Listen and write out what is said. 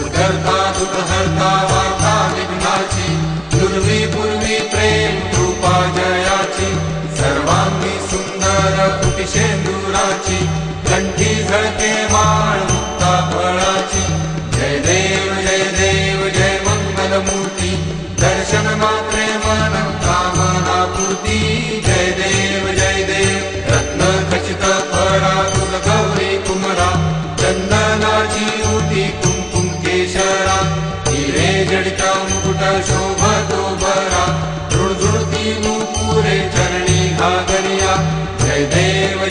करता दुःखहर्ता वार्ता विघ्नाची, पूर्वी पूर्वी प्रेम कृपा जयाची, सर्वांगी सुंदर कुटिशेंदुराची, कंठी झळके माळ मुक्ता फळाची। जय देव जय मंगलमूर्ती, दर्शन मात्रे मन कामना पूर्ती। जय देव रत्न खचित परातुर गौरी कुमरा, चंदनाची ओटी कुंकुम केशरा, हिरे जडिता मुकुट शोभतो बरा, झुळझुळती नुपुरे चरणी घागरिया। जय देव